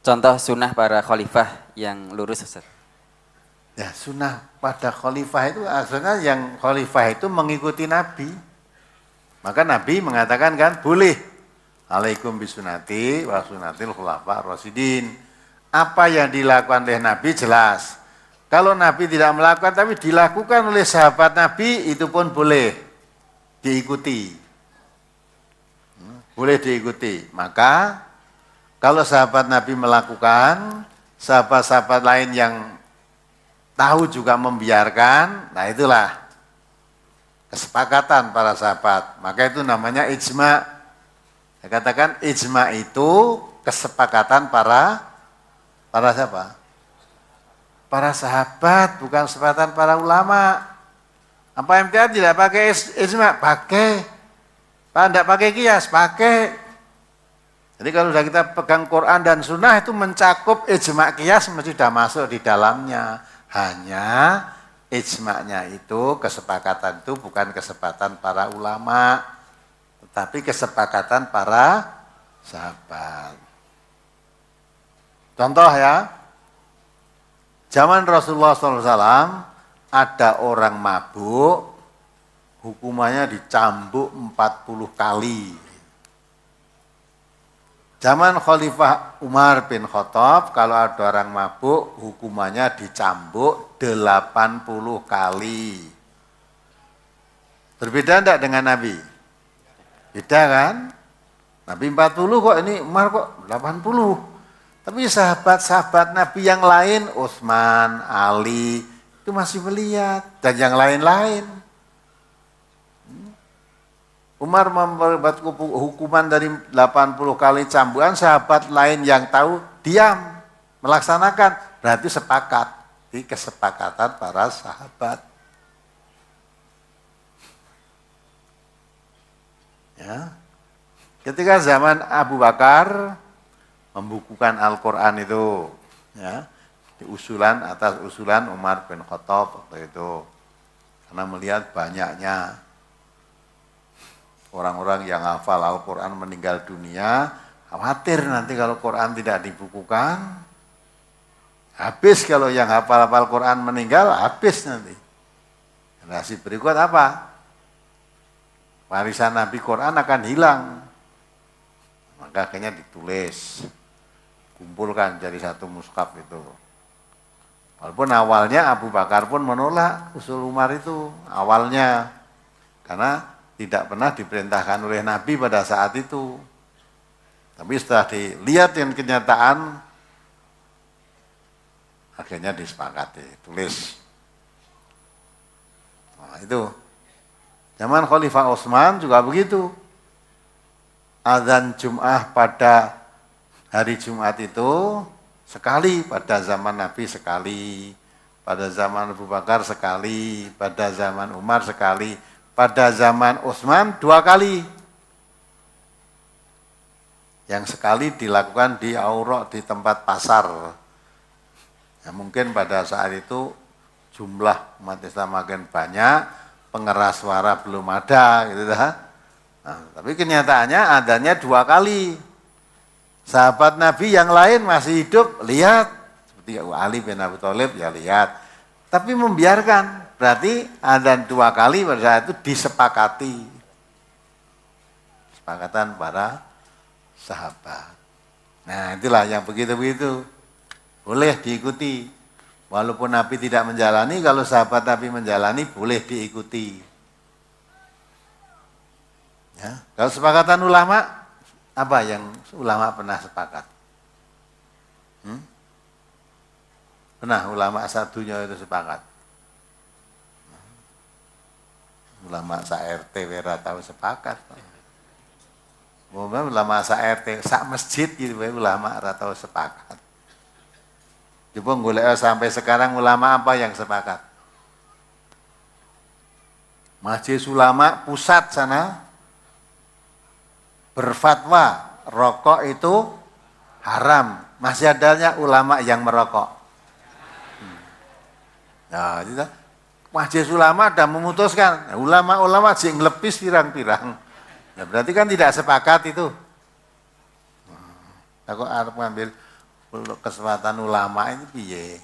contoh sunnah para khalifah yang lurus, Ustaz? Ya, sunnah pada khalifah itu asalnya yang khalifah itu mengikuti Nabi. Maka Nabi mengatakan kan, boleh. Alaikum bisunati wa sunatil khulafa rasyidin. Apa yang dilakukan oleh Nabi jelas. Kalau Nabi tidak melakukan tapi dilakukan oleh sahabat Nabi, itu pun boleh diikuti. Boleh diikuti. Maka kalau sahabat Nabi melakukan, sahabat-sahabat lain yang tahu juga membiarkan, nah itulah kesepakatan para sahabat. Maka itu namanya ijma. Saya katakan ijma itu kesepakatan para siapa? Para sahabat, bukan kesepakatan para ulama. Apa MTA tidak pakai ijma? Pakai. Pak tidak pakai kias? Pakai. Jadi kalau sudah kita pegang Quran dan Sunnah itu mencakup ijma, kias mesti sudah masuk di dalamnya. Hanya ijma'nya itu, kesepakatan itu bukan kesepakatan para ulama, tetapi kesepakatan para sahabat. Contoh ya, zaman Rasulullah SAW ada orang mabuk, hukumannya dicambuk 40 kali. Zaman Khalifah Umar bin Khattab, kalau ada orang mabuk, hukumannya dicambuk 80 kali. Berbeda enggak dengan Nabi? Beda kan? Nabi 40 kok, ini Umar kok 80. Tapi sahabat-sahabat Nabi yang lain, Utsman, Ali, itu masih melihat. Dan yang lain-lain. Umar membuat hukuman dari 80 kali cambukan, sahabat lain yang tahu diam, melaksanakan, berarti sepakat. Di kesepakatan para sahabat. Ya. Ketika zaman Abu Bakar membukukan Al-Quran itu, ya, diusulan atas usulan Umar bin Khattab waktu itu, karena melihat banyaknya orang-orang yang hafal Al-Quran meninggal dunia, khawatir nanti kalau Quran tidak dibukukan, habis kalau yang hafal Quran meninggal, habis nanti. Generasi berikut apa? Warisan Nabi Quran akan hilang. Maka akhirnya ditulis, kumpulkan jadi satu mushaf itu. Walaupun awalnya Abu Bakar pun menolak usul Umar itu, awalnya. Karena tidak pernah diperintahkan oleh Nabi pada saat itu. Tapi setelah dilihat yang kenyataan, akhirnya disepakati, tulis. Nah, itu. Zaman Khalifah Utsman juga begitu. Azan Jum'ah pada hari Jumat itu sekali, pada zaman Nabi sekali, pada zaman Abu Bakar sekali, pada zaman Umar sekali. Pada zaman Utsman 2 kali. Yang sekali dilakukan di Aura, di tempat pasar. Ya, mungkin pada saat itu jumlah umat Islam makin banyak, pengeras suara belum ada, gitu dah. Nah, tapi kenyataannya adanya 2 kali. Sahabat Nabi yang lain masih hidup, lihat. Seperti Ali bin Abi Thalib, ya lihat. Tapi membiarkan. Berarti adzan 2 kali pada saat itu disepakati. Kesepakatan para sahabat. Nah itulah yang begitu-begitu. Boleh diikuti. Walaupun Nabi tidak menjalani, kalau sahabat Nabi menjalani boleh diikuti. Ya. Kalau sepakatan ulama, apa yang ulama pernah sepakat? Pernah ulama satunya itu sepakat. Ulama sa-RT wera tahu sepakat. Ulama sa-RT sak masjid gitu ulama ora tahu sepakat. Coba golek sampai sekarang ulama apa yang sepakat? Majelis Ulama pusat sana berfatwa rokok itu haram. Masih adanya ulama yang merokok. Nah, itu Majelis Ulama sudah memutuskan, ulama-ulama sing ngelepis pirang-pirang. Ya berarti kan tidak sepakat itu. Aku harus mengambil kesempatan ulama itu piye?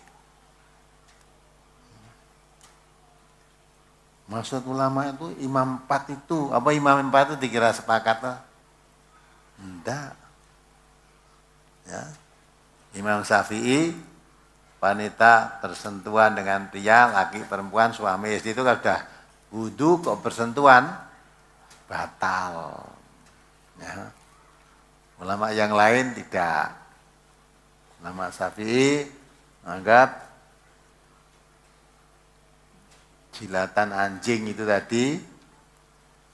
Maksud ulama itu imam 4 itu, apa imam 4 itu dikira sepakat lah? Enggak. Ya. Imam Syafi'i, wanita bersentuhan dengan pria, laki perempuan, suami istri itu kan sudah wudu kok bersentuhan, batal. Ya. Ulama yang lain tidak. Ulama Syafi'i anggap jilatan anjing itu tadi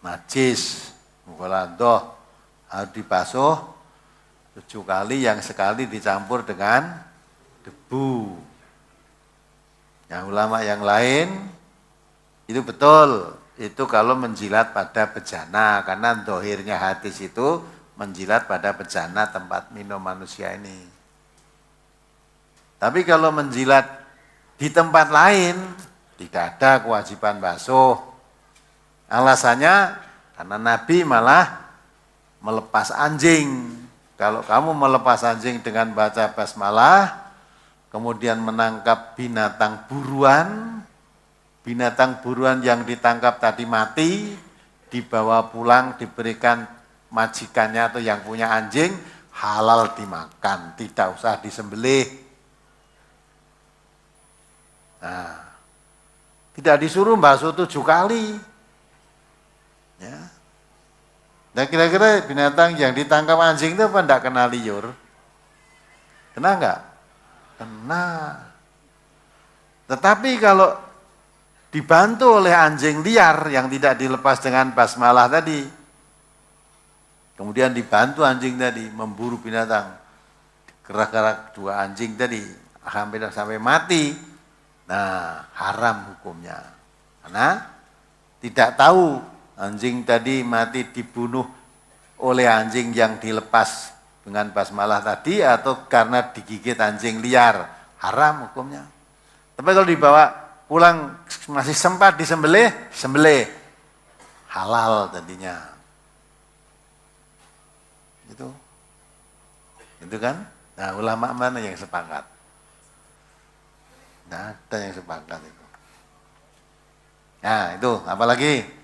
najis, mughaladhah, harus dibasuh 7 kali, yang sekali dicampur dengan debu. Yang ulama yang lain itu betul, itu kalau menjilat pada bejana, karena dohirnya hadis itu menjilat pada bejana tempat minum manusia ini. Tapi kalau menjilat di tempat lain tidak ada kewajiban basuh. Alasannya karena Nabi malah melepas anjing. Kalau kamu melepas anjing dengan baca basmalah, kemudian menangkap binatang buruan yang ditangkap tadi mati, dibawa pulang, diberikan majikannya atau yang punya anjing, halal dimakan, tidak usah disembelih. Nah, tidak disuruh basuh 7 kali. Ya. Nah, kira-kira binatang yang ditangkap anjing itu apa enggak kena liur? Kena enggak? Kena. Tetapi kalau dibantu oleh anjing liar yang tidak dilepas dengan basmalah tadi, kemudian dibantu anjing tadi memburu binatang, gerak-gerak 2 anjing tadi hampir sampai mati, nah haram hukumnya. Karena tidak tahu anjing tadi mati dibunuh oleh anjing yang dilepas dengan basmalah tadi atau karena digigit anjing liar, haram hukumnya. Tapi kalau dibawa pulang masih sempat disembelih, sembelih, halal tadinya. Itu kan? Nah, ulama mana yang sepakat? Nah, ada yang sepakat itu. Nah, itu apalagi?